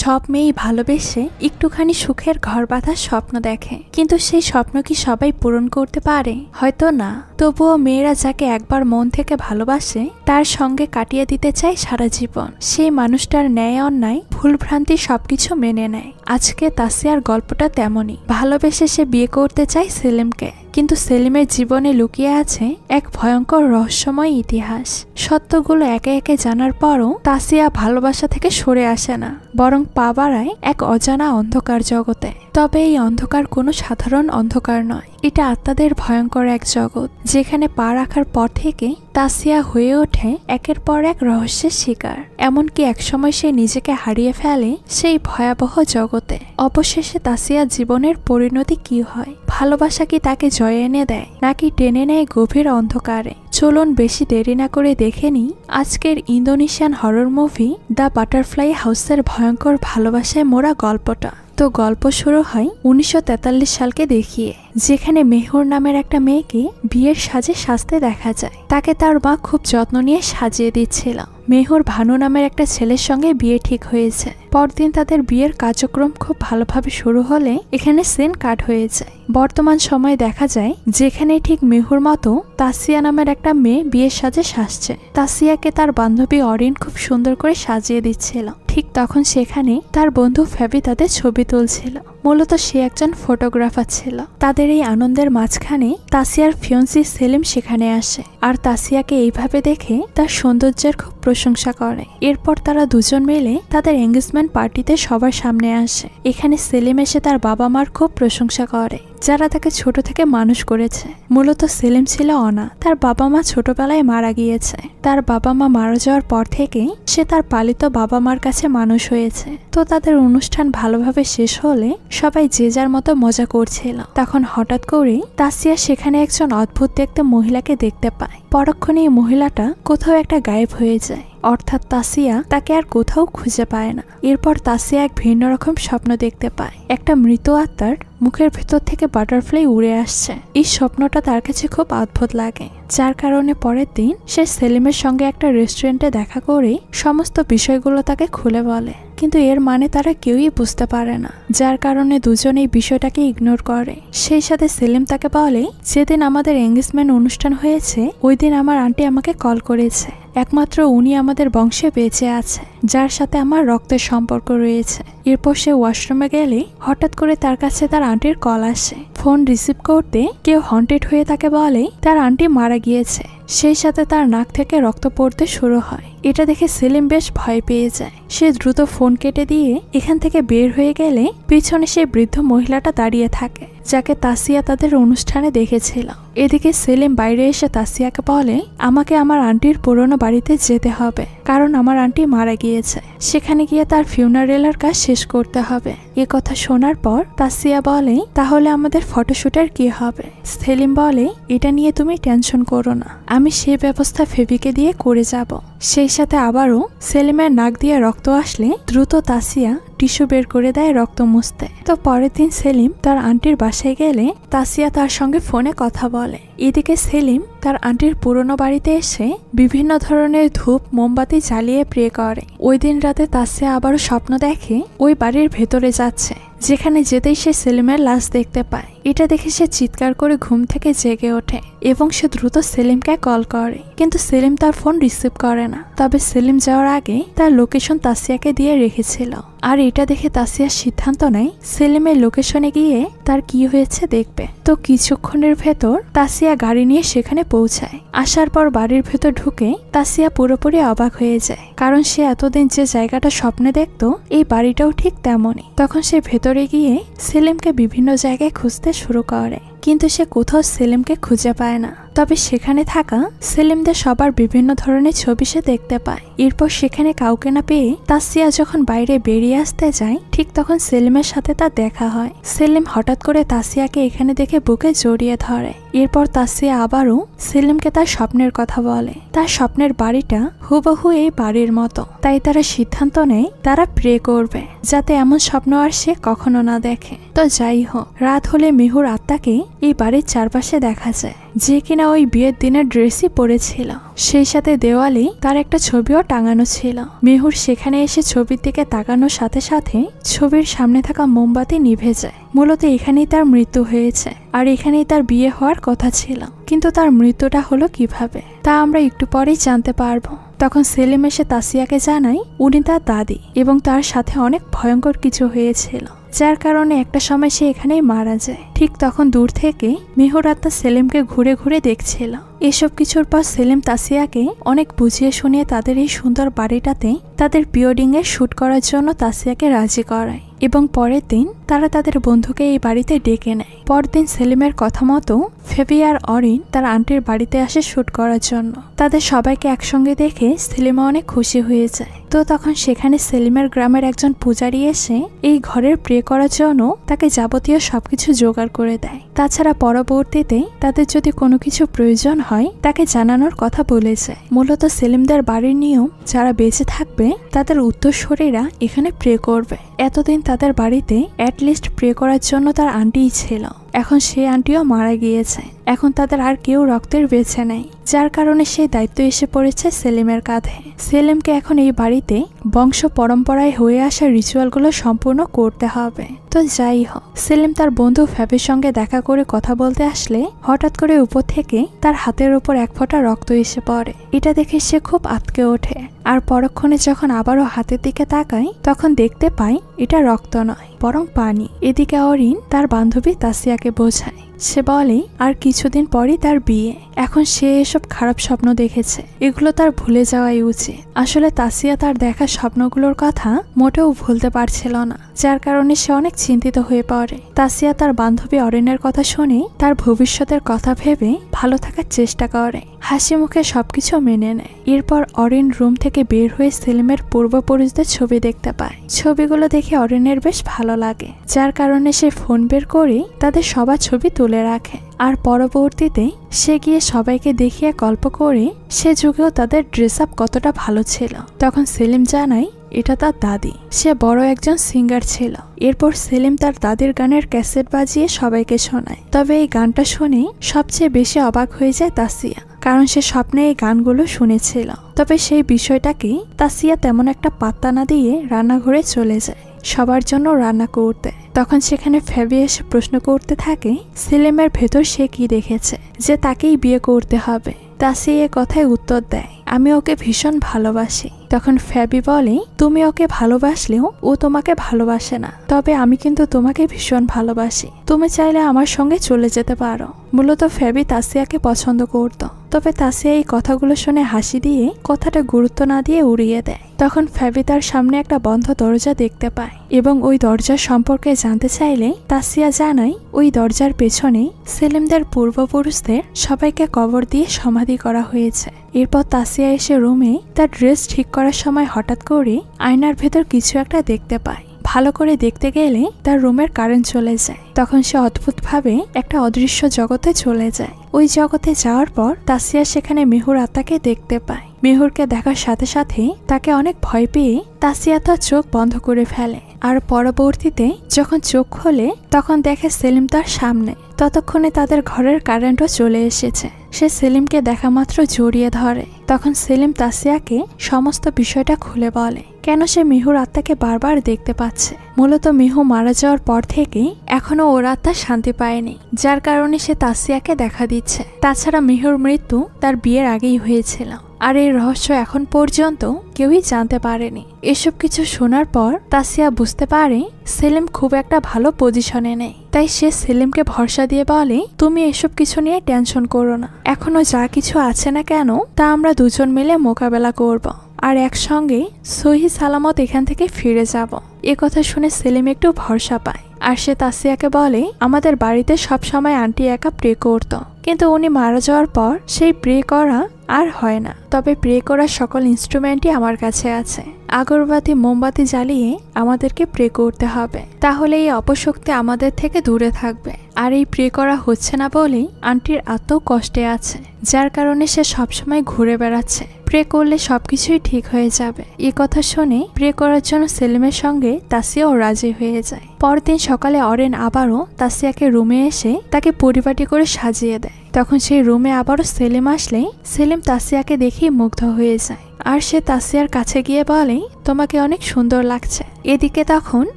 সব মেয়েই ভালোবেসে একটুখানি সুখের ঘর বাঁধার স্বপ্ন দেখে, কিন্তু সেই স্বপ্ন কি সবাই পূরণ করতে পারে? হয়তো না। তবুও মেয়েরা যাকে একবার মন থেকে ভালোবাসে তার সঙ্গে কাটিয়ে দিতে চায় সারা জীবন। সেই মানুষটার ন্যায় অন্যায় ভুলভ্রান্তি সবকিছু মেনে নেয়। আজকে তাসিয়ার গল্পটা তেমনই। ভালোবেসে সে বিয়ে করতে চায় সেলিমকে, কিন্তু সেলিমের জীবনে লুকিয়ে আছে এক ভয়ঙ্কর রহস্যময় ইতিহাস। সত্যগুলো একে একে জানার পরও তাসিয়া ভালোবাসা থেকে সরে আসে না, বরং পা বাড়ায় এক অজানা অন্ধকার জগতে। তবে এই অন্ধকার কোনো সাধারণ অন্ধকার নয়, এটা আত্মাদের ভয়ঙ্কর এক জগৎ, যেখানে পা রাখার পর থেকে তাসিয়া হয়ে ওঠে একের পর এক রহস্যের শিকার। এমনকি একসময় সে নিজেকে হারিয়ে ফেলে সেই ভয়াবহ জগতে। অবশেষে তাসিয়ার জীবনের পরিণতি কি হয়? ভালোবাসা কি তাকে জয় এনে দেয়, নাকি টেনে নেয় গভীর অন্ধকারে? চলুন বেশি দেরি না করে দেখে নিই আজকের Indonesian horror movie the butterfly হাউসের ভয়ঙ্কর ভালোবাসায় মোড়া গল্পটা। তো গল্প শুরু হয় 1943 সালকে দেখিয়ে, যেখানে মেহুর নামের একটা মেয়েকে বিয়ের সাজে সাজতে দেখা যায়। তাকে তার মা খুব যত্ন নিয়ে সাজিয়ে দিচ্ছিল। মেহুর ভানু নামের একটা ছেলের সঙ্গে বিয়ে ঠিক হয়েছে। পরদিন তাদের বিয়ের কার্যক্রম খুব ভালোভাবে শুরু হলে এখানে সিন কাট হয়ে যায়। বর্তমান সময়ে দেখা যায় যেখানে ঠিক মেহুর মতো তাসিয়া নামের একটা মেয়ে বিয়ের সাজে সাজছে। তাসিয়াকে তার বান্ধবী অরিন খুব সুন্দর করে সাজিয়ে দিচ্ছিল। ঠিক তখন সেখানে তার বন্ধু ফেবি তাদের ছবি তুলছিল। মূলত সে একজন ফটোগ্রাফার ছিল। তাদের এই আনন্দের মাঝখানে তাসিয়ার ফিয়ন্সি সেলিম সেখানে আসে, আর তাসিয়াকে এইভাবে দেখে তার সৌন্দর্যের খুব প্রশংসা করে। এরপর তারা দুজন মিলে তাদের এঙ্গেজমেন্ট পার্টিতে সবার সামনে আসে। এখানে সেলিম এসে তার বাবা মার খুব প্রশংসা করে, যারা তাকে ছোট থেকে মানুষ করেছে। মূলত সেলিম ছিল অনাথ, তার বাবা মা ছোটবেলায় মারা গিয়েছে। তার বাবা মা মারা যাওয়ার পর থেকেই সে তার পালিত বাবা মার কাছে মানুষ হয়েছে। তো তাদের অনুষ্ঠান ভালোভাবে শেষ হলে সবাই যে যার মতো মজা করছিল। তখন হঠাৎ করেই তাসিয়া সেখানে একজন অদ্ভুত দেখতে মহিলাকে দেখতে পায়। পরক্ষণে এই মহিলাটা কোথাও একটা গায়েব হয়ে যায়, অর্থাৎ তাসিয়া তাকে আর কোথাও খুঁজে পায় না। এরপর তাসিয়া এক ভিন্ন রকম স্বপ্ন দেখতে পায়। একটা মৃত আত্মার মুখের ভেতর থেকে বাটারফ্লাই উড়ে আসছে। এই স্বপ্নটা তার কাছে খুব অদ্ভুত লাগে, যার কারণে পরের দিন সে সেলিমের সঙ্গে একটা রেস্টুরেন্টে দেখা করে সমস্ত বিষয়গুলো তাকে খুলে বলে। কিন্তু এর মানে তারা কেউই বুঝতে পারে না, যার কারণে দুজন এই বিষয়টাকে ইগনোর করে। সেই সাথে সেলিম তাকে বলে, যেদিন আমাদের এঙ্গেজমেন্ট অনুষ্ঠান হয়েছে ওই দিন আমার আন্টি আমাকে কল করেছে। একমাত্র উনি আমাদের বংশে বেঁচে আছে, যার সাথে আমার রক্তের সম্পর্ক রয়েছে। এরপর সে ওয়াশরুমে গেলে হঠাৎ করে তার কাছে তার আন্টির কল আসে। ফোন রিসিভ করতে কেউ হন্টেড হয়ে তাকে বলে তার আন্টি মারা গিয়েছে। সেই সাথে তার নাক থেকে রক্ত পড়তে শুরু হয়। এটা দেখে সেলিম বেশ ভয় পেয়ে যায়। সে দ্রুত ফোন কেটে দিয়ে এখান থেকে বের হয়ে গেলে পিছনে সেই বৃদ্ধ মহিলাটা দাঁড়িয়ে থাকে, যাকে তাসিয়া তাদের অনুষ্ঠানে দেখেছিল। এদিকে সেলিম বাইরে এসে তাসিয়াকে বলে, আমাকে আমার আন্টির পুরনো বাড়িতে যেতে হবে, কারণ আমার আন্টি মারা গিয়েছে। সেখানে গিয়ে তার ফিউনারেলের কাজ শেষ করতে হবে। এ কথা শোনার পর তাসিয়া বলে, তাহলে আমাদের ফটোশুটের কি হবে? সেলিম বলে, এটা নিয়ে তুমি টেনশন করো না, আমি সে ব্যবস্থা ফেবিকে দিয়ে করে যাব। সেই সাথে আবারও সেলিমের নাক দিয়ে রক্ত আসলে দ্রুত তাসিয়া টিস্যু বের করে দেয় রক্ত মুছতে। তো পরের দিন সেলিম তার আন্টির বাসায় গেলে তাসিয়া তার সঙ্গে ফোনে কথা বলে। এদিকে সেলিম তার আন্টির পুরনো বাড়িতে এসে বিভিন্ন ধরনের ধূপ মোমবাতি জ্বালিয়ে প্রে করে। ওই দিন রাতে তাসিয়া আবারও স্বপ্ন দেখে ওই বাড়ির ভেতরে যাচ্ছে, যেখানে যেতেই সে সেলিমের লাশ দেখতে পায়। এটা দেখে সে চিৎকার করে ঘুম থেকে জেগে ওঠে এবং সে দ্রুত সেলিমকে কল করে, কিন্তু সেলিম তার ফোন রিসিভ করে না। তবে সেলিম যাওয়ার আগে তার লোকেশন তাসিয়াকে দিয়ে রেখেছিল, আর এটা দেখে তাসিয়া সিদ্ধান্ত নেয় সেলিমের লোকেশনে গিয়ে তার কি হয়েছে দেখবে। তো কিছুক্ষণের ভেতর তাসিয়া গাড়ি নিয়ে সেখানে পৌঁছায়। আসার পর বাড়ির ভেতর ঢুকে তাসিয়া পুরোপুরি অবাক হয়ে যায়, কারণ সে এতদিন যে জায়গাটা স্বপ্নে দেখত এই বাড়িটাও ঠিক তেমনই। তখন সে ভেতরে গিয়ে সেলিমকে বিভিন্ন জায়গায় খুঁজতে শুরু করে, কিন্তু সে কোথাও সেলিমকে খুঁজে পায় না। তবে সেখানে থাকা সেলিমদের সবার বিভিন্ন ধরনের ছবি সে দেখতে পায়। এরপর সেখানে কাউকে না পেয়ে তাসিয়া যখন বাইরে বেরিয়ে আসতে যায়, ঠিক তখন সেলিমের সাথে তার দেখা হয়। সেলিম হঠাৎ করে তাসিয়াকে এখানে দেখে বুকে জড়িয়ে ধরে। এরপর তাসিয়া আবারও সেলিমকে তার স্বপ্নের কথা বলে। তার স্বপ্নের বাড়িটা হুবহু এই বাড়ির মতো। তাই তারা সিদ্ধান্ত নেয় তারা প্রে করবে। যাতে এমন স্বপ্ন আর সে কখনো না দেখে। তো যাই হোক, রাত হলে মিহুর আত্মাকে এই বাড়ির চারপাশে দেখা যায়, যে কিনা ওই বিয়ের দিনের ড্রেসই পরেছিল। সেই সাথে দেওয়ালে তার একটা ছবিও টাঙানো ছিল। মিহুর সেখানে এসে ছবির দিকে তাকানোর সাথে সাথে ছবির সামনে থাকা মোমবাতি নিভে যায়। মূলত এখানেই তার মৃত্যু হয়েছে, আর এখানেই তার বিয়ে হওয়ার কথা ছিল। কিন্তু তার মৃত্যুটা হলো কিভাবে তা আমরা একটু পরেই জানতে পারবো। তখন সেলিম এসে তাসিয়াকে জানায় উনি তার দাদি এবং তার সাথে অনেক ভয়ঙ্কর কিছু হয়েছিল, যার কারণে একটা সময় সে এখানেই মারা যায়। ঠিক তখন দূর থেকে মিহুর আত্মা সেলিমকে ঘুরে ঘুরে দেখছিল। এসব কিছুর পর সেলিম তাসিয়াকে অনেক বুঝিয়ে শুনিয়ে তাদের এই সুন্দর বাড়িটাতে তাদের প্রিওয়েডিং এর শুট করার জন্য তাসিয়াকে রাজি করায় এবং পরের দিন তারা তাদের বন্ধুকে এই বাড়িতে ডেকে নেয়। পরদিন সেলিমের কথা মতো ফেবি আর অরিন তার আন্টির বাড়িতে আসে শুট করার জন্য। তাদের সবাইকে একসঙ্গে দেখে সেলিমা অনেক খুশি হয়ে যায়। তো তখন সেখানে সেলিমের গ্রামের একজন পূজারী এসে এই ঘরের প্রে করার জন্য তাকে যাবতীয় সবকিছু জোগাড় করে দেয়। তাছাড়া পরবর্তীতে তাদের যদি কোনো কিছু প্রয়োজন হয় তাকে জানানোর কথা বলেছে। মূলত সেলিমদের বাড়ির নিয়ম, যারা বেঁচে থাকবে তাদের উত্তরসূরিরা এখানে প্রে করবে। এতদিন তাদের বাড়িতে অ্যাটলিস্ট প্রে করার জন্য তার আন্টিই ছিল, এখন সে আন্টিও মারা গিয়েছে। এখন তাদের আর কেউ রক্তের বেছে নেই, যার কারণে সেই দায়িত্ব এসে পড়েছে সেলিমের কাঁধে। সেলিমকে এখন এই বাড়িতে বংশ পরম্পরায় হয়ে আসা রিচুয়ালগুলো সম্পূর্ণ করতে হবে। তো যাই হোক, সেলিম তার বন্ধু ফ্যাবির সঙ্গে দেখা করে কথা বলতে আসলে হঠাৎ করে উপর থেকে তার হাতের উপর এক ফোঁটা রক্ত এসে পড়ে। এটা দেখে সে খুব আঁতকে ওঠে, আর পরক্ষণে যখন আবারও হাতের দিকে তাকায় তখন দেখতে পায় এটা রক্ত নয় বরং পানি। এদিকে অরিন তার বান্ধবী তাসিয়াকে বোঝায়, সে বলে আর কিছুদিন পরই তার বিয়ে। এখন সে এসব খারাপ স্বপ্ন দেখেছে, এগুলো তার ভুলে যাওয়াই উচিত। আসলে তাসিয়া তার দেখা স্বপ্নগুলোর কথা মোটেও ভুলতে পারছিল না, যার কারণে সে অনেক চিন্তিত হয়ে পড়ে। তাসিয়া তার বান্ধবী অরিনের কথা শুনে তার ভবিষ্যতের কথা ভেবে ভালো থাকার চেষ্টা করে, হাসি মুখে সবকিছু মেনে নেয়। এরপর অরিন রুম থেকে বের হয়ে সেলিমের পূর্বপুরুষদের ছবি দেখতে পায়। ছবিগুলো দেখে অরিনের বেশ ভালো লাগে, যার কারণে সে ফোন বের করে তাদের সবার ছবি তুলে রাখে। আর পরবর্তীতে সে গিয়ে সবাইকে দেখিয়ে গল্প করে সে যুগেও তাদের ড্রেস আপ কতটা ভালো ছিল। তখন সেলিম জানায় এটা তার দাদি, সে বড় একজন সিঙ্গার ছিল। এরপর সেলিম তার দাদির গানের ক্যাসেট বাজিয়ে সবাইকে শোনায়। তবে এই গানটা শুনে সবচেয়ে বেশি অবাক হয়ে যায় তাসিয়া, কারণ সে স্বপ্নে এই গানগুলো শুনেছিল। তবে সেই বিষয়টাকে তাসিয়া তেমন একটা পাত্তা না দিয়ে রান্নাঘরে চলে যায় সবার জন্য রান্না করতে। তখন সেখানে ফেবি এসে প্রশ্ন করতে থাকে সেলিমের ভেতর সে কি দেখেছে যে তাকেই বিয়ে করতে হবে। তাসিয়া এ কথায় উত্তর দেয়, আমি ওকে ভীষণ ভালোবাসি। তখন ফেবি বলে, তুমি ওকে ভালোবাসলেও ও তোমাকে ভালোবাসে না, তবে আমি কিন্তু তোমাকে ভীষণ ভালোবাসি, তুমি চাইলে আমার সঙ্গে চলে যেতে পারো। মূলত ফেবি তাসিয়াকে পছন্দ করত, তবে তাসিয়া এই কথাগুলো শুনে হাসি দিয়ে কথাটা গুরুত্ব না দিয়ে উড়িয়ে দেয়। তখন ফেবি তার সামনে একটা বন্ধ দরজা দেখতে পায় এবং ওই দরজার সম্পর্কে জানতে চাইলে তাসিয়া জানায় ওই দরজার পেছনে সেলিমদের পূর্বপুরুষদের সবাইকে কবর দিয়ে সমাধি করা হয়েছে। এরপর তাসিয়া এসে রুমে তার ড্রেস ঠিক করার সময় হঠাৎ করে আয়নার ভেতর কিছু একটা দেখতে পায়। ভালো করে দেখতে গেলে তার রুমের কারেন্ট চলে যায়। তখন সে অদ্ভুতভাবে একটা অদৃশ্য জগতে চলে যায়। ওই জগতে যাওয়ার পর তাসিয়া সেখানে মিহুর আত্মাকে দেখতে পায়। মিহুরকে দেখার সাথে সাথে তাকে অনেক ভয় পেয়ে তাসিয়া তার চোখ বন্ধ করে ফেলে। আর পরবর্তীতে যখন চোখ খোলে তখন দেখে সেলিম তার সামনে। ততক্ষণে তাদের ঘরের কারেন্টও চলে এসেছে। সে সেলিমকে দেখা মাত্র জড়িয়ে ধরে। তখন সেলিম তাসিয়াকে সমস্ত বিষয়টা খুলে বলে, কেন সে মিহুর আত্মাকে বারবার দেখতে পাচ্ছে। মূলত মিহু মারা যাওয়ার পর থেকে এখনো ওর আত্মা শান্তি পায়নি, যার কারণে সে তাসিয়াকে দেখা দিচ্ছে। তাছাড়া মিহুর মৃত্যু তার বিয়ের আগেই হয়েছিল, আর এই রহস্য এখন পর্যন্ত কেউই জানতে পারেনি। এসব কিছু শোনার পর তাসিয়া বুঝতে পারে সেলিম খুব একটা ভালো পজিশনে নেই। তাই সে সেলিমকে ভরসা দিয়ে বলে, তুমি এসব কিছু নিয়ে টেনশন করো না, এখনো যা কিছু আছে না কেন তা আমরা দুজন মিলে মোকাবেলা করব, আর একসঙ্গে সহি সালামত এখান থেকে ফিরে যাব। এ কথা শুনে সেলিম একটু ভরসা পায়। আর সে তাসিয়াকে বলে, আমাদের বাড়িতে সবসময় আন্টি একা প্রে করত, কিন্তু উনি মারা যাওয়ার পর সেই প্রে করা আর হয় না। তবে প্রে করার সকল ইনস্ট্রুমেন্টই আমার কাছে আছে। আগরবাতি মোমবাতি জ্বালিয়ে আমাদেরকে প্রে করতে হবে, তাহলে এই অপশক্তি আমাদের থেকে দূরে থাকবে। আর এই প্রে করা হচ্ছে না বলেই আন্টির আত্মাও কষ্টে আছে, যার কারণে সে সবসময় ঘুরে বেড়াচ্ছে। প্রে করলে সবকিছুই ঠিক হয়ে যাবে। এই কথা শুনে প্রে করার জন্য সেলিমের সঙ্গে তাসিয়াও রাজি হয়ে যায়। পরদিন সকালে অরেন আবারও তাসিয়াকে রুমে এসে তাকে পরিপাটি করে সাজিয়ে দেয়। তখন সেই রুমে আবারও সেলিম আসলে সেলিম তাসিয়াকে দেখেই মুগ্ধ হয়ে যায়, আর সে তাসিয়ার কাছে গিয়ে বলে, তোমাকে অনেক সুন্দর লাগছে। এদিকে তখন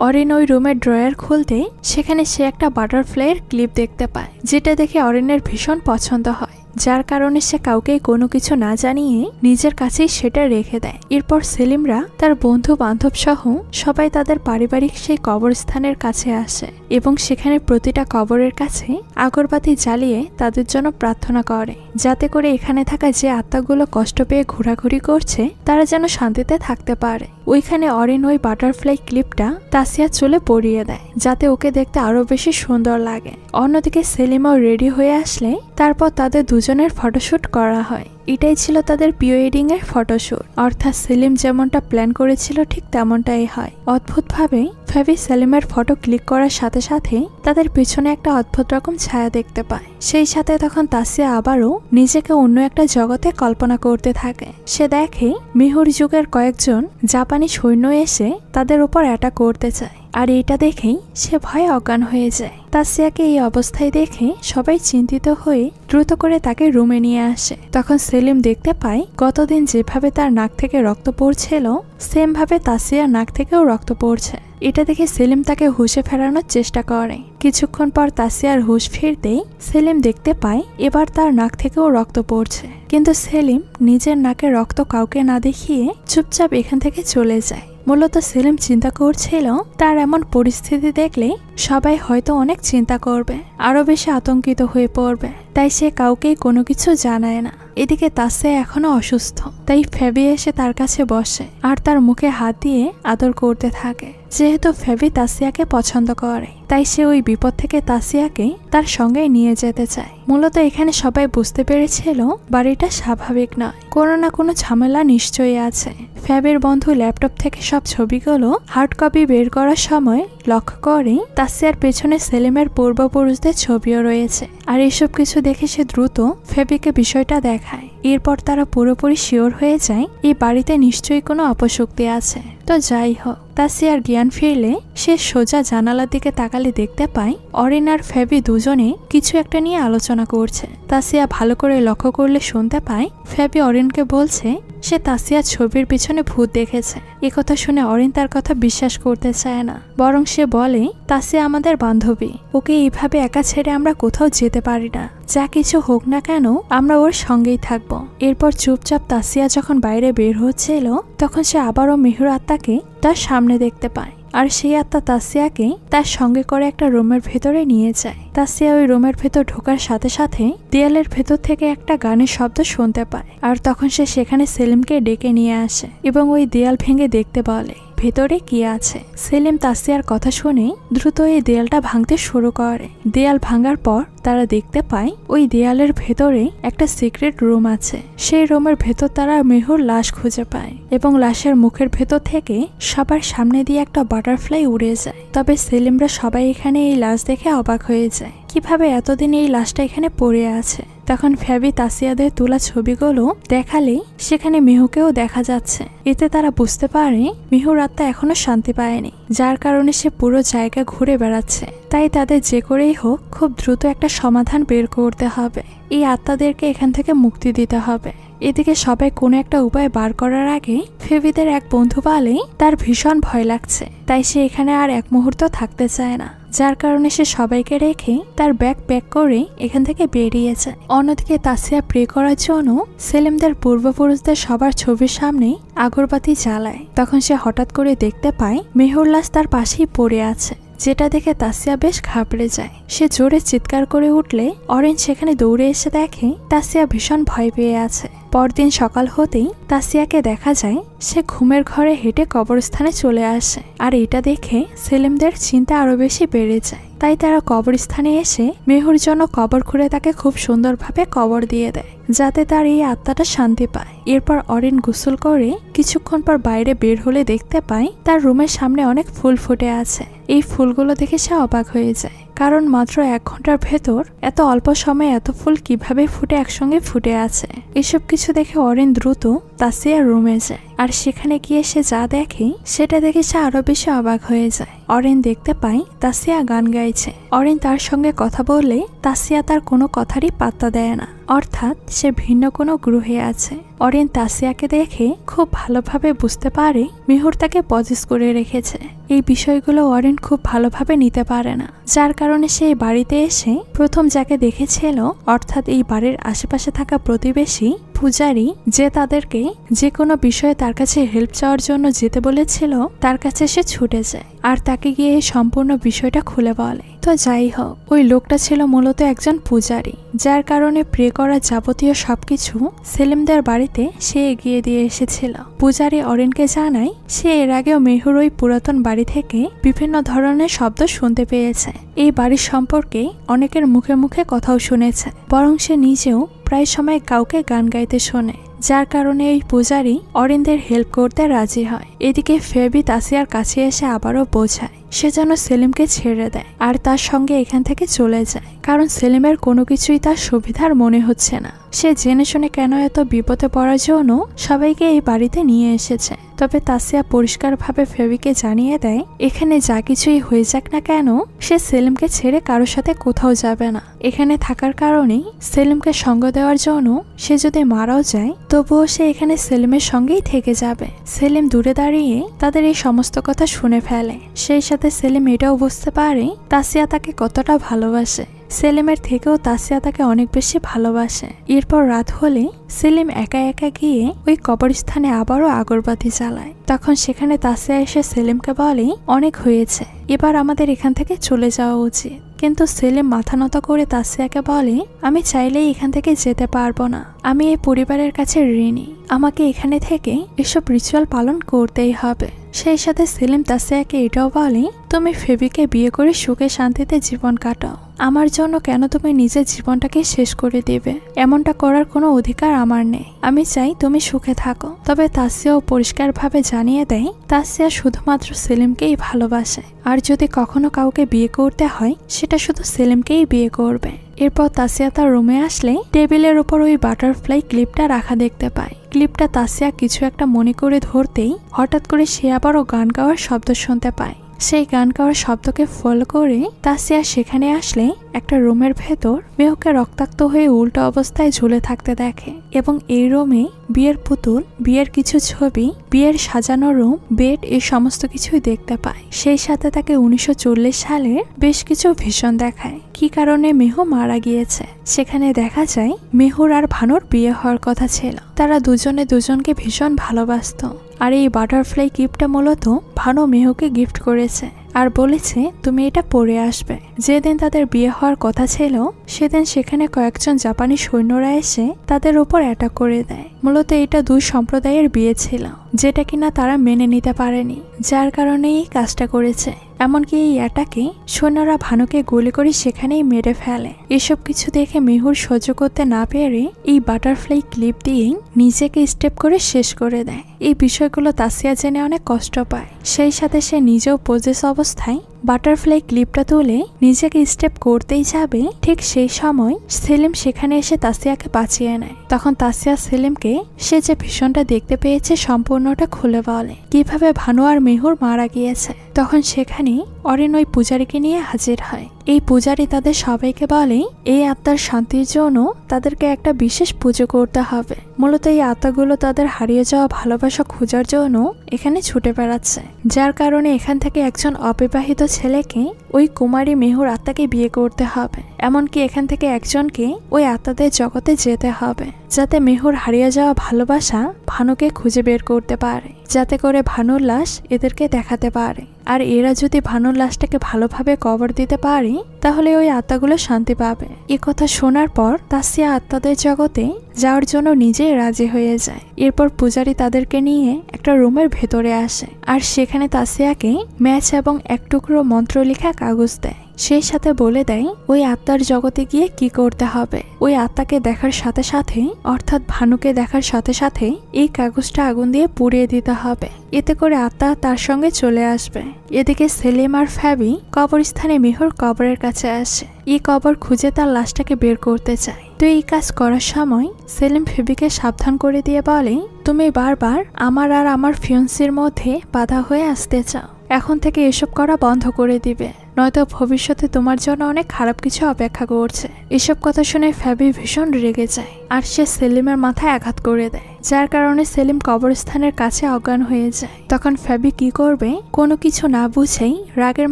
অরেন ওই রুমের ড্রয়ার খুলতে সেখানে সে একটা বাটারফ্লাইয়ের ক্লিপ দেখতে পায়, যেটা দেখে অরেনের ভীষণ পছন্দ হয়, যার কারণে সে কাউকে কোনো কিছু না জানিয়ে নিজের কাছেই সেটা রেখে দেয়। এরপর সেলিমরা তার বন্ধু বান্ধব সহ সবাই তাদের পারিবারিক সেই কবরস্থানের কাছে আসে এবং সেখানে প্রতিটা কবরের কাছে আগরবাতি জ্বালিয়ে তাদের জন্য প্রার্থনা করে, যাতে করে এখানে থাকা যে আত্মাগুলো কষ্ট পেয়ে ঘোরাঘুরি করছে তারা যেন শান্তিতে থাকতে পারে। ওইখানে অরেন ওই বাটারফ্লাই ক্লিপটা তাসিয়া চুলে পরিয়ে দেয়, যাতে ওকে দেখতে আরো বেশি সুন্দর লাগে। অন্যদিকে সেলিমও রেডি হয়ে আসলে তারপর তাদের দুজনের ফটোশুট করা হয়। এটাই ছিল তাদের প্রি ওয়েডিং এর ফটোশুট, অর্থাৎ সেলিম যেমনটা প্ল্যান করেছিল ঠিক তেমনটাই হয়। অদ্ভুতভাবে ফেবি সেলিমের ফটো ক্লিক করার সাথে সাথে তাদের পিছনে একটা অদ্ভুত রকম ছায়া দেখতে পায়। সেই সাথে তখন তাসিয়া আবারও নিজেকে অন্য একটা জগতে কল্পনা করতে থাকে। সে দেখে মিহুর যুগের কয়েকজন জাপানি সৈন্য এসে তাদের উপর অ্যাটাক করতে চায়, আর এটা দেখেই সে ভয়ে অজ্ঞান হয়ে যায়। তাসিয়াকে এই অবস্থায় দেখে সবাই চিন্তিত হয়ে দ্রুত করে তাকে রুমে নিয়ে আসে। তখন সেলিম দেখতে পায় গতদিন যেভাবে তার নাক থেকে রক্ত পড়ছিল সেম ভাবে তাসিয়ার নাক থেকেও রক্ত পড়ছে। এটা দেখে সেলিম তাকে হুঁশে ফেরানোর চেষ্টা করে। কিছুক্ষণ পর তাসিয়ার হুঁশ ফিরতেই সেলিম দেখতে পায় এবার তার নাক থেকেও রক্ত পড়ছে, কিন্তু সেলিম নিজের নাকে রক্ত কাউকে না দেখিয়ে চুপচাপ এখান থেকে চলে যায়। মূলত সেলিম চিন্তা করছিল তার এমন পরিস্থিতি দেখলে সবাই হয়তো অনেক চিন্তা করবে, আরো বেশি আতঙ্কিত হয়ে পড়বে, তাই সে কাউকেই কোনো কিছু জানায় না। এদিকে তাসিয়া এখনো অসুস্থ, তাই ফেবি এসে তার কাছে বসে আর তার মুখে হাত দিয়ে আদর করতে থাকে। যেহেতু ফেবি তাসিয়াকে পছন্দ করে তাই সে ওই বিপদ থেকে তাসিয়াকে তার সঙ্গে নিয়ে যেতে চায়। মূলত এখানে সবাই বুঝতে পেরেছিল বাড়িটা স্বাভাবিক নয়, কোনো না কোনো ঝামেলা নিশ্চয়ই আছে। ফ্যাবের বন্ধু ল্যাপটপ থেকে সব ছবিগুলো হার্ড কপি বের করার সময় লক্ষ্য করে তাসিয়ার পেছনে সেলিমের পূর্বপুরুষদের ছবিও রয়েছে, আর এসব কিছু দেখে সে দ্রুত ফেবিকে বিষয়টা দেখায়। এরপর তারা পুরোপুরি শিওর হয়ে যায় এই বাড়িতে নিশ্চয়ই কোনো অপশক্তি আছে। তো যাই হোক, তাসিয়ার জ্ঞান ফিরলে সে সোজা জানালার দিকে তাকালে দেখতে পায় অরিন আর ফেবি দুজনে কিছু একটা নিয়ে আলোচনা করছে। তাসিয়া ভালো করে লক্ষ্য করলে শুনতে পায় ফেবি অরিনকে বলছে সে তাসিয়ার ছবির পিছনে ভূত দেখেছে। একথা শুনে অরিন তার কথা বিশ্বাস করতে চায় না, বরং সে বলে তাসিয়া আমাদের বান্ধবী, ওকে এইভাবে একা ছেড়ে আমরা কোথাও যেতে পারি না, যা কিছু হোক না কেন আমরা ওর সঙ্গেই থাকবো। এরপর চুপচাপ তাসিয়া যখন বাইরে বের হচ্ছিল তখন সে আবারও মিহুর আত্মাকে তার সামনে দেখতে পায়, আর সেই আত্মা তাসিয়াকে তার সঙ্গে করে একটা রুমের ভেতরে নিয়ে যায়। তাসিয়া ওই রুমের ভেতর ঢোকার সাথে সাথে দেয়ালের ভেতর থেকে একটা গানের শব্দ শুনতে পায়, আর তখন সে সেখানে সেলিমকে ডেকে নিয়ে আসে এবং ওই দেয়াল ভেঙে দেখতে বলে ভেতরে কি আছে। সেলিম তাসিয়ার কথা শুনে দ্রুত এই দেয়ালটা ভাঙতে শুরু করে। দেয়াল ভাঙার পর তারা দেখতে পায় ওই দেয়ালের ভেতরে একটা সিক্রেট রুম আছে। সেই রুমের ভেতর তারা মেহুর লাশ খুঁজে পায় এবং লাশের মুখের ভেতর থেকে সবার সামনে দিয়ে একটা বাটারফ্লাই উড়ে যায়। তবে সেলিমরা সবাই এখানে এই লাশ দেখে অবাক হয়ে যায়, কিভাবে এতদিন এই লাশটা এখানে পড়ে আছে। তখন ফ্যাবি তাসিয়াদের তোলা ছবিগুলো দেখালেই সেখানে মিহুকেও দেখা যাচ্ছে। এতে তারা বুঝতে পারে মিহুর আত্মা এখনো শান্তি পায়নি, যার কারণে সে পুরো জায়গা ঘুরে বেড়াচ্ছে। তাই তাদের যে করেই হোক খুব দ্রুত একটা সমাধান বের করতে হবে, এই আত্মাদেরকে এখান থেকে মুক্তি দিতে হবে। এদিকে সবাই কোনো একটা উপায় বার করার আগে ফেবিদের এক বন্ধু বলে তার ভীষণ ভয় লাগছে, তাই সে এখানে আর এক মুহূর্ত থাকতে চায় না, যার কারণে সে সবাইকে রেখে তার ব্যাগ প্যাক করে এখান থেকে বেরিয়ে যায়। অন্যদিকে তাসিয়া প্রে করার জন্য সেলিমদের পূর্বপুরুষদের সবার ছবির সামনে আগরবাতি জ্বালায়। তখন সে হঠাৎ করে দেখতে পায় মেহুর লাশ তার পাশেই পড়ে আছে, যেটা দেখে তাসিয়া বেশ ঘাবড়ে যায়। সে জোরে চিৎকার করে উঠলে অরেঞ্জ সেখানে দৌড়ে এসে দেখে তাসিয়া ভীষণ ভয় পেয়ে আছে। পরদিন সকাল হতেই তাসিয়াকে দেখা যায় সে ঘুমের ঘরে হেঁটে কবরস্থানে চলে আসে, আর এটা দেখে সেলিমদের চিন্তা আরো বেশি বেড়ে যায়। তাই তারা কবরস্থানে এসে মেহুর জন্য কবর খুঁড়ে তাকে খুব সুন্দরভাবে কবর দিয়ে দেয়, যাতে তার এই আত্মাটা শান্তি পায়। এরপর অরিন গোসল করে কিছুক্ষণ পর বাইরে বের হলে দেখতে পায় তার রুমের সামনে অনেক ফুল ফুটে আছে। এই ফুলগুলো দেখে সে অবাক হয়ে যায়। কারণ মাত্র 1 ঘন্টার ভেতর এত অল্প সময়ে এত ফুল কিভাবে ফুটে একসঙ্গে ফুটে আছে। এসব কিছু দেখে অরিন দ্রুত তাসিয়ার রুমে যায়, আর সেখানে গিয়ে সে যা দেখে সেটা দেখে সে আরো বেশি অবাক হয়ে যায়। অরিন দেখতে পায় তাসিয়া গান গাইছে। অরিন তার সঙ্গে কথা বললে তাসিয়া তার কোনো কথারই পাত্তা দেয় না, অর্থাৎ সে ভিন্ন কোনো গ্রহে আছে। অরিন তাসিয়াকে দেখে খুব ভালোভাবে বুঝতে পারে মেহুর তাকে পজেস করে রেখেছে। এই বিষয়গুলো অরিন খুব ভালোভাবে নিতে পারে না, যার কারণে সে বাড়িতে এসে প্রথম যাকে দেখেছিল, অর্থাৎ এই বাড়ির আশেপাশে থাকা প্রতিবেশী পূজারী, যে তাদেরকে যে কোনো বিষয়ে তার কাছে হেল্প চাওয়ার জন্য যেতে বলেছিল, তার কাছে সে ছুটে যায় আর তাকে গিয়ে এই সম্পূর্ণ বিষয়টা খুলে বলে। তো যাই হোক, ওই লোকটা ছিল মূলত একজন পূজারী, যার কারণে প্রে করা যাবতীয় সবকিছু সেলিমদের বাড়িতে সে এগিয়ে দিয়ে এসেছিল। পূজারী অরিনকে জানায় সে এর আগেও মেহুর ওই পুরাতন বাড়ি থেকে বিভিন্ন ধরনের শব্দ শুনতে পেয়েছে। এই বাড়ির সম্পর্কে অনেকের মুখে মুখে কথাও শুনেছে, বরং সে নিজেও প্রায় সময় কাউকে গান গাইতে শোনে, যার কারণে এই পূজারী অরিনদের হেল্প করতে রাজি হয়। এদিকে ফেবি তাসিয়ার কাছে এসে আবারও বোঝায় সে যেন সেলিমকে ছেড়ে দেয় আর তার সঙ্গে এখান থেকে চলে যায়, কারণ সেলিমের কোনো কিছুই তার সুবিধার মনে হচ্ছে না। সে জেনে শুনে কেন এত বিপদে পড়ার জন্য সবাইকে এই বাড়িতে নিয়ে এসেছে। তবে তাসিয়া পরিষ্কারভাবে ফেবিকে জানিয়ে দেয় এখানে যা কিছুই হয়ে যাক না কেন, সে সেলিমকে ছেড়ে কারোর সাথে কোথাও যাবে না। এখানে থাকার কারণেই সেলিমকে সঙ্গ দেওয়ার জন্য সে যদি মারাও যায়, তবুও সে এখানে সেলিমের সঙ্গেই থেকে যাবে। সেলিম দূরে দাঁড়িয়ে তাদের এই সমস্ত কথা শুনে ফেলে। সেই সাথে সেলিম এটাও বুঝতে পারে তাসিয়া তাকে কতটা ভালোবাসে। সেলিমের থেকেও তাসিয়া তাকে অনেক বেশি ভালোবাসে। এরপর রাত হলে সেলিম একা একা গিয়ে ওই কবরস্থানে আবারও আগরবাতি জ্বালায়। তখন সেখানে তাসিয়া এসে সেলিমকে বলে অনেক হয়েছে, এবার আমাদের এখান থেকে চলে যাওয়া উচিত। কিন্তু সেলিম মাথা নত করে তাসিয়াকে বলে আমি চাইলেই এখান থেকে যেতে পারবো না, আমি এই পরিবারের কাছে ঋণী, আমাকে এখানে থেকে এসব রিচুয়াল পালন করতেই হবে। সেই সাথে সেলিম তাসিয়াকে এটাও বলে তুমি ফেবিকে বিয়ে করে সুখে শান্তিতে জীবন কাটাও, আমার জন্য কেন তুমি নিজের জীবনটাকে শেষ করে দেবে? এমনটা করার কোনো অধিকার আমার নেই, আমি চাই তুমি সুখে থাকো। তবে তাসিয়াও পরিষ্কারভাবে জানিয়ে দেয় তাসিয়া শুধুমাত্র সেলিমকেই ভালোবাসে, আর যদি কখনো কাউকে বিয়ে করতে হয় সেটা শুধু সেলিমকেই বিয়ে করবে। এরপর তাসিয়া তার রুমে আসলে টেবিলের উপর ওই বাটারফ্লাই ক্লিপটা রাখা দেখতে পায়। ক্লিপটা তাসিয়া কিছু একটা মনে করে ধরতেই হঠাৎ করে সে আবারও গান গাওয়ার শব্দ শুনতে পায়। সেই গান গাওয়ার শব্দকে ফলো করে তাসিয়া সেখানে আসলে একটা রুমের ভেতর মেহুকে রক্তাক্ত হয়ে উল্টো অবস্থায় ঝুলে থাকতে দেখে, এবং এই রুমে বিয়ের পুতুল, বিয়ের কিছু ছবি, বিয়ের সাজানো রুম, বেড, এই সমস্ত কিছুই দেখতে পায়। সেই সাথে তাকে 1940 সালের বেশ কিছু ভিশন দেখায় কি কারণে মেহু মারা গিয়েছে। সেখানে দেখা যায় মেহুর আর ভানুর বিয়ে হওয়ার কথা ছিল, তারা দুজনে দুজনকে ভীষণ ভালোবাসত। আর এই বাটারফ্লাই গিফটটা মূলত ভানু মেহুকে গিফট করেছে আর বলেছে তুমি এটা পরে আসবে। যেদিন তাদের বিয়ে হওয়ার কথা ছিল সেদিন সেখানে কয়েকজন জাপানি সৈন্যরা এসে তাদের উপর অ্যাটাক করে দেয়। মূলত এটা দুই সম্প্রদায়ের বিয়ে ছিল, যেটা কিনা তারা মেনে নিতে পারেনি, যার কারণে এই কাজটা করেছে। এমনকি এই অ্যাটাকে সৈন্যরা ভানুকে গুলি করে সেখানেই মেরে ফেলে। এসব কিছু দেখে মেহুর সহ্য করতে না পেরে এই বাটারফ্লাই ক্লিপ দিয়েই নিজেকে স্টেপ করে শেষ করে দেয়। এই বিষয়গুলো তাসিয়া জেনে অনেক কষ্ট পায়। সেই সাথে সে নিজেও পজেস অবস্থায় বাটারফ্লাই ক্লিপটা তুলে নিজেকে স্টেপ করতেই যাবে, ঠিক সেই সময় সেলিম সেখানে এসে তাসিয়াকে বাঁচিয়ে নেয়। তখন তাসিয়া সেলিমকে সে যে ভীষণটা দেখতে পেয়েছে সম্পূর্ণটা খুলে বলে, কিভাবে ভানু আর মেহুর মারা গিয়েছে। তখন সেখানে অরিন ওই পূজারীকে নিয়ে হাজির হয়। এই পূজারী তাদের সবাইকে বলে এই আত্মার শান্তির জন্য তাদেরকে একটা বিশেষ পুজো করতে হবে। মূলত এই আত্মাগুলো তাদের হারিয়ে যাওয়া ভালোবাসা খোঁজার জন্য এখানে ছুটে বেড়াচ্ছে, যার কারণে এখান থেকে একজন অবিবাহিত ছেলেকে ওই কুমারী মেহুর আত্মাকে বিয়ে করতে হবে। এমনকি এখান থেকে একজনকে ওই আত্মাদের জগতে যেতে হবে, যাতে মেহুর হারিয়ে যাওয়া ভালোবাসা ভানুকে খুঁজে বের করতে পারে, যাতে করে ভানুর লাশ এদেরকে দেখাতে পারে। আর এরা যদি ভানুর লাশটাকে ভালোভাবে কবর দিতে পারে তাহলে ওই আত্মাগুলো শান্তি পাবে। এ কথা শোনার পর তাসিয়া আত্মাদের জগতে যাওয়ার জন্য নিজেই রাজি হয়ে যায়। এরপর পূজারী তাদেরকে নিয়ে একটা রুমের ভেতরে আসে আর সেখানে তাসিয়াকে ম্যাচ এবং এক টুকরো মন্ত্র লেখা কাগজ দেয়। সেই সাথে বলে দেয় ওই আত্মার জগতে গিয়ে কি করতে হবে। ওই আত্মাকে দেখার সাথে সাথে অর্থাৎ ভানুকে দেখার সাথে সাথে এই কাগজটা আগুন দিয়ে পুড়িয়ে দিতে হবে, এতে করে আত্মা তার সঙ্গে চলে আসবে। এদিকে সেলিম আর ফ্যাবি কবরস্থানে মিহুর কবরের কাছে আসে। এই কবর খুঁজে তার লাশটাকে বের করতে চায়। তো এই কাজ করার সময় সেলিম ফেবিকে সাবধান করে দিয়ে বলে, তুমি বারবার আমার আর আমার ফিয়ন্সির মধ্যে বাধা হয়ে আসতে চাও, এখন থেকে এসব করা বন্ধ করে দিবে, নয়তো ভবিষ্যতে তোমার জন্য অনেক খারাপ কিছু অপেক্ষা করছে। এসব কথা শুনে ফ্যাবি ভীষণ রেগে যায় আর সে সেলিমের মাথায় আঘাত করে দেয়, যার কারণে সেলিম কবরস্থানের কাছে অজ্ঞান হয়ে যায়। তখন ফ্যাবি কি করবে কোনো কিছু না বুঝেই রাগের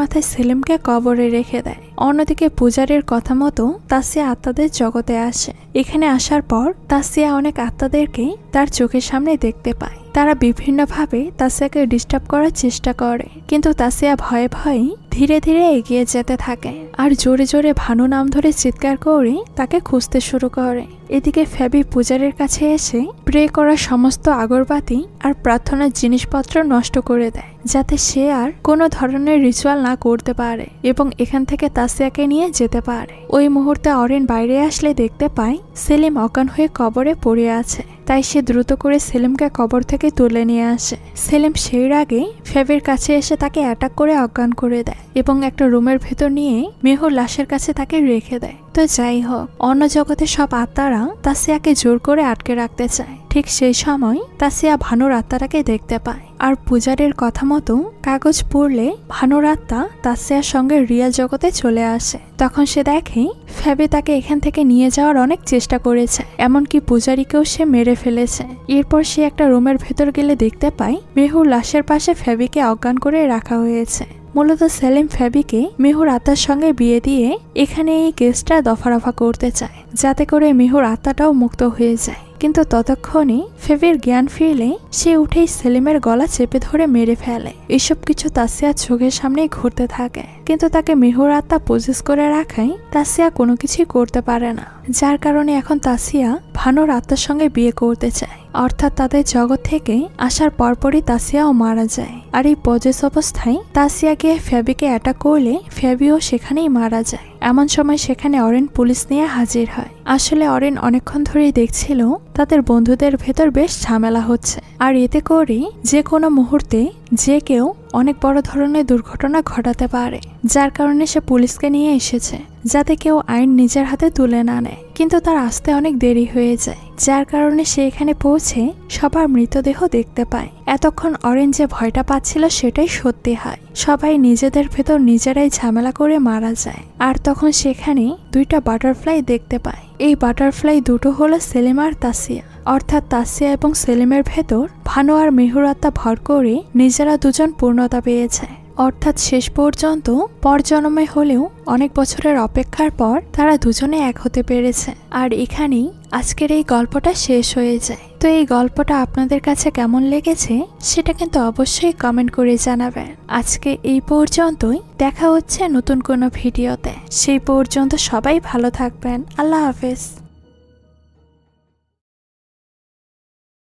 মাথায় সেলিমকে কবরে রেখে দেয়। অন্যদিকে পূজারের কথা মতো তাসিয়া আত্মাদের জগতে আসে। এখানে আসার পর তাসিয়া অনেক আত্মাদেরকে তার চোখের সামনে দেখতে পায়। তারা বিভিন্নভাবে তাসিয়াকে ডিস্টার্ব করার চেষ্টা করে, কিন্তু তাসিয়া ভয়ে ভয়ে ধীরে ধীরে এগিয়ে যেতে থাকে আর জোরে জোরে ভানু নাম ধরে চিৎকার করে তাকে খুঁজতে শুরু করে। এদিকে ফ্যাবি পূজারের কাছে এসে প্রে করা সমস্ত আগরবাতি আর প্রার্থনার জিনিসপত্র নষ্ট করে দেয়, যাতে সে আর কোনো ধরনের রিচুয়াল না করতে পারে এবং এখান থেকে তাসিয়াকে নিয়ে যেতে পারে। ওই মুহূর্তে অরিন বাইরে আসলে দেখতে পায় সেলিম অজ্ঞান হয়ে কবরে পড়ে আছে। তাই সে দ্রুত করে সেলিমকে কবর থেকে তুলে নিয়ে আসে। সেলিম সেই আগে ফ্যাবির কাছে এসে তাকে অ্যাটাক করে অজ্ঞান করে দেয় এবং একটা রুমের ভেতর নিয়ে মেহুর লাশের কাছে তাকে রেখে দেয়। তো যাই হোক, অন্য জগতে সব আত্মারা তাসিয়াকে জোর করে আটকে রাখতে চায়। ঠিক সেই সময় তাসিয়া ভানুর আত্মাটাকে দেখতে পায় আর পূজারের কথা মতো কাগজ পড়লে ভানুর আত্মা তাসিয়ার সঙ্গে রিয়েল জগতে চলে আসে। তখন সে দেখে ফ্যাবি তাকে এখান থেকে নিয়ে যাওয়ার অনেক চেষ্টা করেছে, এমনকি পূজারীকেও সে মেরে ফেলেছে। এরপর সে একটা রুমের ভেতর গেলে দেখতে পায় মেহুর লাশের পাশে ফ্যাবিকে অজ্ঞান করে রাখা হয়েছে। মূলত সেলিম ফ্যাবিকে মেহুর আত্মার সঙ্গে বিয়ে দিয়ে এখানে এই কেসটা দফারফা করতে চায়, যাতে করে মেহুর আত্মাটাও মুক্ত হয়ে যায়। কিন্তু ততক্ষণে ফেবির জ্ঞান ফিরলে সে উঠেই সেলিমের গলা চেপে ধরে মেরে ফেলে। এসব কিছু তাসিয়ার চোখের সামনেই ঘুরতে থাকে, কিন্তু তাকে মেহুর আত্মা পজেস করে রাখায় তাসিয়া কোনো কিছুই করতে পারে না, যার কারণে এখন তাসিয়া ভানুর আত্মার সঙ্গে বিয়ে করতে চায়। অর্থাৎ তাদের জগৎ থেকে আসার পরপরই তাসিয়াও মারা যায়। আর এই পজেস অবস্থায় তাসিয়া গিয়ে ফ্যাবিকে অ্যাটাক করলে ফ্যাবিও সেখানেই মারা যায়। এমন সময় সেখানে অরেন পুলিশ নিয়ে হাজির হয়। আসলে অরেন অনেকক্ষণ ধরেই দেখছিল তাদের বন্ধুদের ভেতর বেশ ঝামেলা হচ্ছে, আর এতে করে যে কোনো মুহূর্তে যে কেউ অনেক বড় ধরনের দুর্ঘটনা ঘটাতে পারে, যার কারণে সে পুলিশকে নিয়ে এসেছে যাতে কেউ আইন নিজের হাতে তুলে না নেয়। কিন্তু তার আসতে অনেক দেরি হয়ে যায়, যার কারণে সে এখানে পৌঁছে সবার মৃতদেহ দেখতে পায়। এতক্ষণ অরেন যে ভয়টা পাচ্ছিল সেটাই সত্যি হয়, সবাই নিজেদের ভেতর নিজেরাই ঝামেলা করে মারা যায়। আর তখন সেখানে দুইটা বাটারফ্লাই দেখতে পায়। এই বাটারফ্লাই দুটো হলো সেলিম আর তাসিয়া, অর্থাৎ তাসিয়া এবং সেলিমের ভেতর ভানু আর মেহুর আত্মা ভর করে নিজেরা দুজন পূর্ণতা পেয়েছে। অর্থাৎ শেষ পর্যন্ত পরজন্মে হলেও অনেক বছরের অপেক্ষার পর তারা দুজনে এক হতে পেরেছে। আর এখানেই আজকের এই গল্পটা শেষ হয়ে যায়। তো এই গল্পটা আপনাদের কাছে কেমন লেগেছে সেটা কিন্তু অবশ্যই কমেন্ট করে জানাবেন। আজকে এই পর্যন্তই, দেখা হচ্ছে নতুন কোনো ভিডিওতে। সেই পর্যন্ত সবাই ভালো থাকবেন। আল্লাহ হাফেজ।